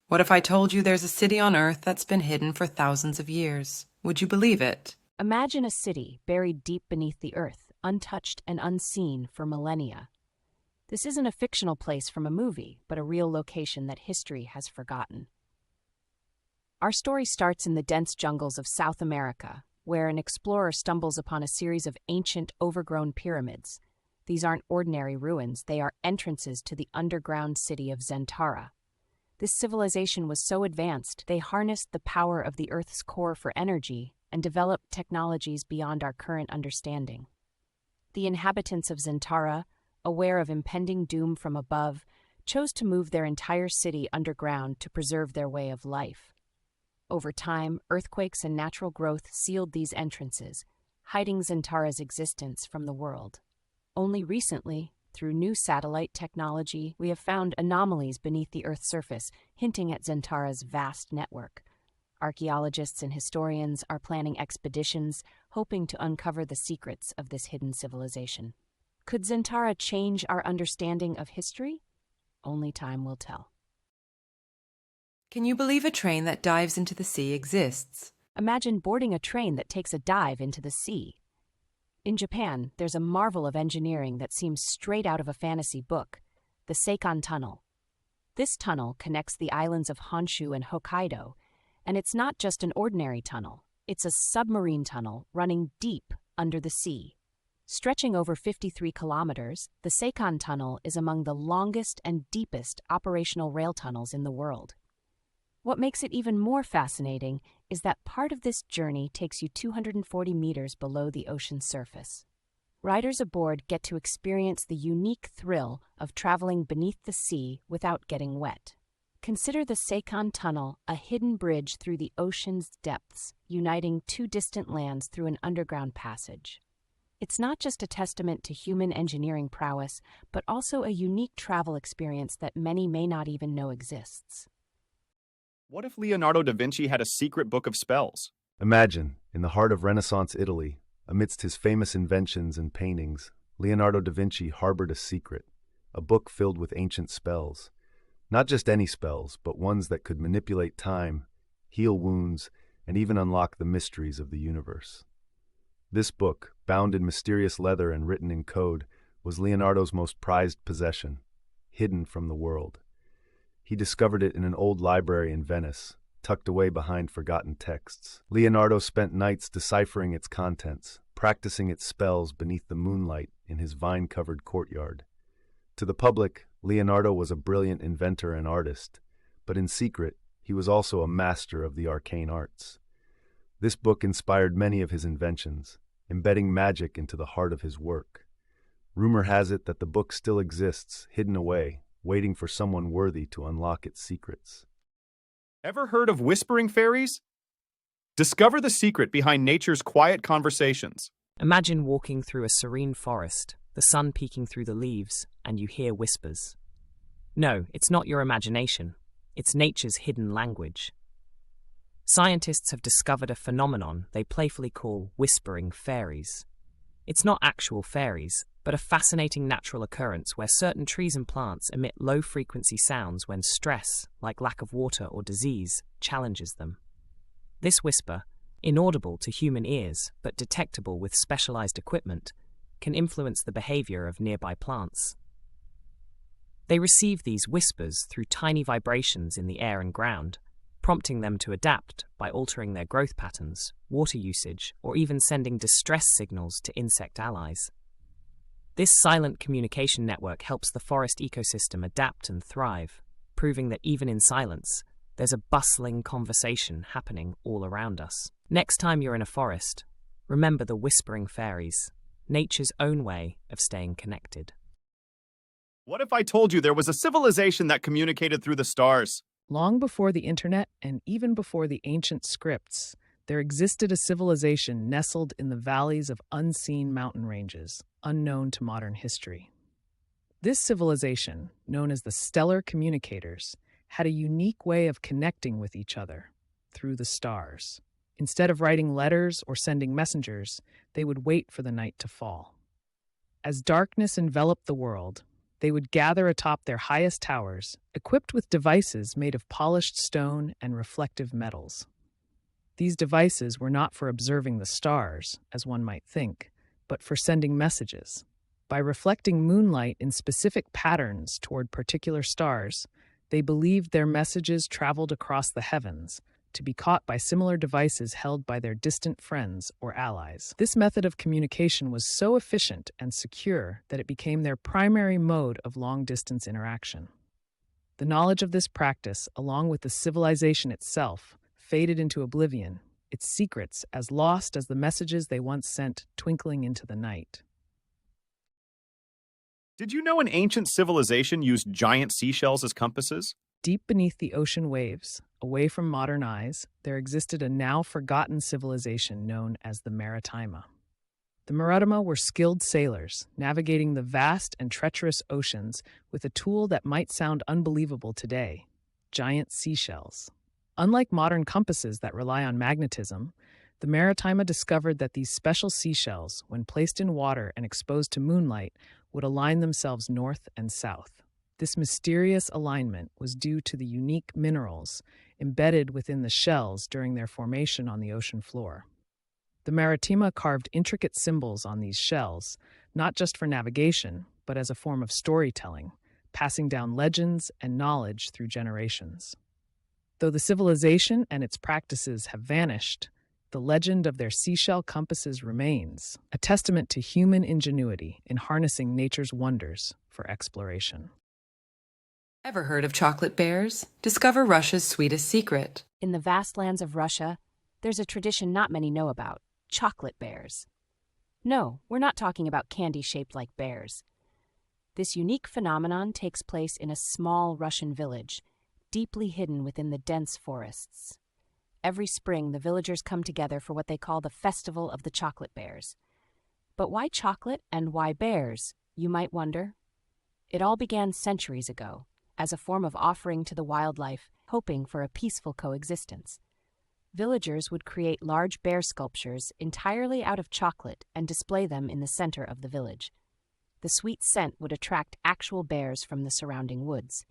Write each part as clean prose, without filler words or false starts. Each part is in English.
What if I told you there's a city on Earth that's been hidden for thousands of years? Would you believe it? Imagine a city buried deep beneath the earth, untouched and unseen for millennia. This isn't a fictional place from a movie, but a real location that history has forgotten. Our story starts in the dense jungles of South America, where an explorer stumbles upon a series of ancient, overgrown pyramids. These aren't ordinary ruins, they are entrances to the underground city of Zentara. This civilization was so advanced, they harnessed the power of the Earth's core for energy and developed technologies beyond our current understanding. The inhabitants of Zentara, aware of impending doom from above, chose to move their entire city underground to preserve their way of life. Over time, earthquakes and natural growth sealed these entrances, hiding Zentara's existence from the world. Only recently, through new satellite technology, we have found anomalies beneath the Earth's surface, hinting at Zentara's vast network. Archaeologists and historians are planning expeditions, hoping to uncover the secrets of this hidden civilization. Could Zentara change our understanding of history? Only time will tell. Can you believe a train that dives into the sea exists? Imagine boarding a train that takes a dive into the sea. In Japan, there's a marvel of engineering that seems straight out of a fantasy book, the Seikan Tunnel. This tunnel connects the islands of Honshu and Hokkaido, and it's not just an ordinary tunnel. It's a submarine tunnel running deep under the sea. Stretching over 53 kilometers, the Seikan Tunnel is among the longest and deepest operational rail tunnels in the world. What makes it even more fascinating is that part of this journey takes you 240 meters below the ocean's surface. Riders aboard get to experience the unique thrill of traveling beneath the sea without getting wet. Consider the Seikan Tunnel a hidden bridge through the ocean's depths, uniting two distant lands through an underground passage. It's not just a testament to human engineering prowess, but also a unique travel experience that many may not even know exists. What if Leonardo da Vinci had a secret book of spells? Imagine, in the heart of Renaissance Italy, amidst his famous inventions and paintings, Leonardo da Vinci harbored a secret, a book filled with ancient spells. Not just any spells, but ones that could manipulate time, heal wounds, and even unlock the mysteries of the universe. This book, bound in mysterious leather and written in code, was Leonardo's most prized possession, hidden from the world. He discovered it in an old library in Venice, tucked away behind forgotten texts. Leonardo spent nights deciphering its contents, practicing its spells beneath the moonlight in his vine-covered courtyard. To the public, Leonardo was a brilliant inventor and artist, but in secret, he was also a master of the arcane arts. This book inspired many of his inventions, embedding magic into the heart of his work. Rumor has it that the book still exists, hidden away, waiting for someone worthy to unlock its secrets. Ever heard of whispering fairies? Discover the secret behind nature's quiet conversations. Imagine walking through a serene forest, the sun peeking through the leaves, and you hear whispers. No, it's not your imagination. It's nature's hidden language. Scientists have discovered a phenomenon they playfully call whispering fairies. It's not actual fairies, but a fascinating natural occurrence where certain trees and plants emit low-frequency sounds when stress, like lack of water or disease, challenges them. This whisper, inaudible to human ears but detectable with specialized equipment, can influence the behavior of nearby plants. They receive these whispers through tiny vibrations in the air and ground, prompting them to adapt by altering their growth patterns, water usage, or even sending distress signals to insect allies. This silent communication network helps the forest ecosystem adapt and thrive, proving that even in silence, there's a bustling conversation happening all around us. Next time you're in a forest, remember the whispering fairies, nature's own way of staying connected. What if I told you there was a civilization that communicated through the stars? Long before the internet and even before the ancient scripts, there existed a civilization nestled in the valleys of unseen mountain ranges, unknown to modern history. This civilization, known as the Stellar Communicators, had a unique way of connecting with each other through the stars. Instead of writing letters or sending messengers, they would wait for the night to fall. As darkness enveloped the world, They would gather atop their highest towers, equipped with devices made of polished stone and reflective metals. These devices were not for observing the stars, as one might think, but for sending messages. By reflecting moonlight in specific patterns toward particular stars, they believed their messages traveled across the heavens, to be caught by similar devices held by their distant friends or allies. This method of communication was so efficient and secure that it became their primary mode of long-distance interaction. The knowledge of this practice, along with the civilization itself, faded into oblivion, its secrets as lost as the messages they once sent twinkling into the night. Did you know an ancient civilization used giant seashells as compasses? Deep beneath the ocean waves, away from modern eyes, there existed a now-forgotten civilization known as the Maritima. The Maritima were skilled sailors, navigating the vast and treacherous oceans with a tool that might sound unbelievable today: giant seashells. Unlike modern compasses that rely on magnetism, the Maritima discovered that these special seashells, when placed in water and exposed to moonlight, would align themselves north and south. This mysterious alignment was due to the unique minerals embedded within the shells during their formation on the ocean floor. The Maritima carved intricate symbols on these shells, not just for navigation, but as a form of storytelling, passing down legends and knowledge through generations. Though the civilization and its practices have vanished, the legend of their seashell compasses remains, a testament to human ingenuity in harnessing nature's wonders for exploration. Ever heard of chocolate bears? Discover Russia's sweetest secret. In the vast lands of Russia, there's a tradition not many know about: chocolate bears. No, we're not talking about candy shaped like bears. This unique phenomenon takes place in a small Russian village, deeply hidden within the dense forests. Every spring, the villagers come together for what they call the Festival of the Chocolate Bears. But why chocolate and why bears, you might wonder? It all began centuries ago, as a form of offering to the wildlife, hoping for a peaceful coexistence. Villagers would create large bear sculptures entirely out of chocolate and display them in the center of the village. The sweet scent would attract actual bears from the surrounding woods.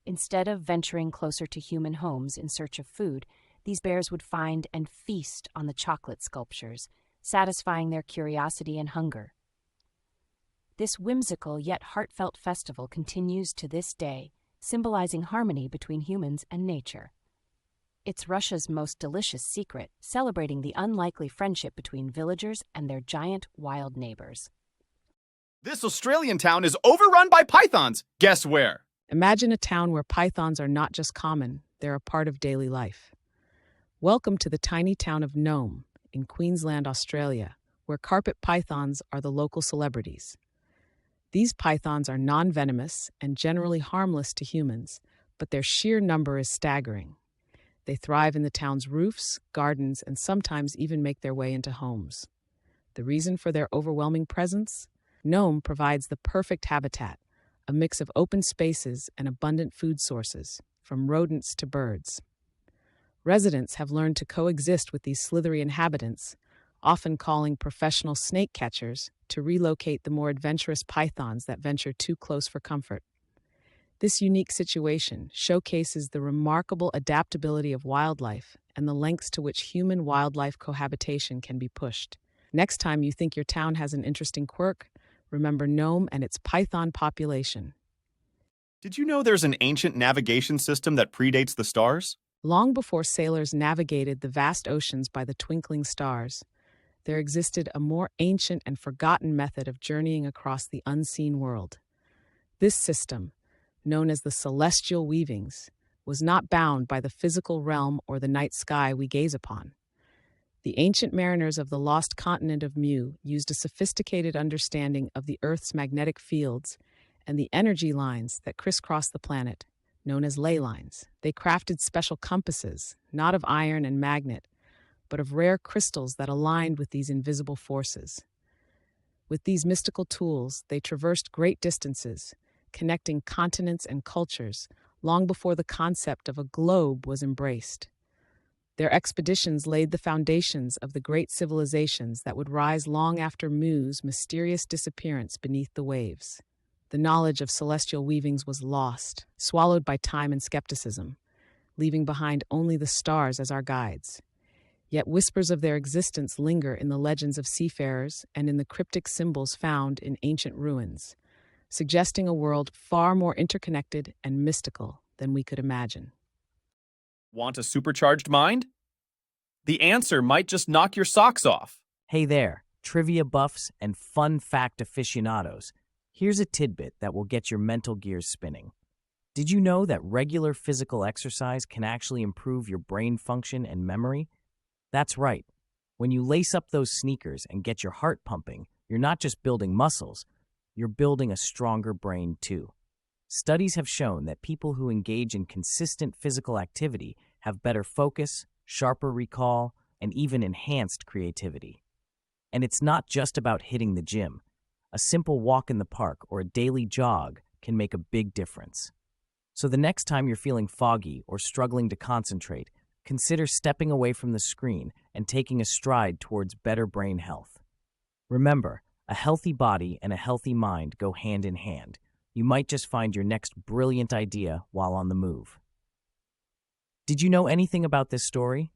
Instead of venturing closer to human homes in search of food, these bears would find and feast on the chocolate sculptures, satisfying their curiosity and hunger. This whimsical yet heartfelt festival continues to this day, symbolizing harmony between humans and nature. It's Russia's most delicious secret, celebrating the unlikely friendship between villagers and their giant wild neighbors. This Australian town is overrun by pythons. Guess where? Imagine a town where pythons are not just common, they're a part of daily life. Welcome to the tiny town of Nome in Queensland, Australia, where carpet pythons are the local celebrities. These pythons are non-venomous and generally harmless to humans, but their sheer number is staggering. They thrive in the town's roofs, gardens, and sometimes even make their way into homes. The reason for their overwhelming presence? Nome provides the perfect habitat, a mix of open spaces and abundant food sources, from rodents to birds. Residents have learned to coexist with these slithery inhabitants, often calling professional snake catchers to relocate the more adventurous pythons that venture too close for comfort. This unique situation showcases the remarkable adaptability of wildlife and the lengths to which human-wildlife cohabitation can be pushed. Next time you think your town has an interesting quirk, remember Nome and its python population. Did you know there's an ancient navigation system that predates the stars? Long before sailors navigated the vast oceans by the twinkling stars, there existed a more ancient and forgotten method of journeying across the unseen world. This system, known as the celestial weavings, was not bound by the physical realm or the night sky we gaze upon. The ancient mariners of the lost continent of Mu used a sophisticated understanding of the Earth's magnetic fields and the energy lines that crisscross the planet, known as ley lines. They crafted special compasses, not of iron and magnet, but of rare crystals that aligned with these invisible forces. With these mystical tools, they traversed great distances, connecting continents and cultures long before the concept of a globe was embraced. Their expeditions laid the foundations of the great civilizations that would rise long after Mu's mysterious disappearance beneath the waves. The knowledge of celestial weavings was lost, swallowed by time and skepticism, leaving behind only the stars as our guides. Yet whispers of their existence linger in the legends of seafarers and in the cryptic symbols found in ancient ruins, suggesting a world far more interconnected and mystical than we could imagine. Want a supercharged mind? The answer might just knock your socks off. Hey there, trivia buffs and fun fact aficionados. Here's a tidbit that will get your mental gears spinning. Did you know that regular physical exercise can actually improve your brain function and memory? That's right. When you lace up those sneakers and get your heart pumping, you're not just building muscles, you're building a stronger brain too. Studies have shown that people who engage in consistent physical activity have better focus, sharper recall, and even enhanced creativity. And it's not just about hitting the gym. A simple walk in the park or a daily jog can make a big difference. So the next time you're feeling foggy or struggling to concentrate, consider stepping away from the screen and taking a stride towards better brain health. Remember, a healthy body and a healthy mind go hand in hand. You might just find your next brilliant idea while on the move. Did you know anything about this story?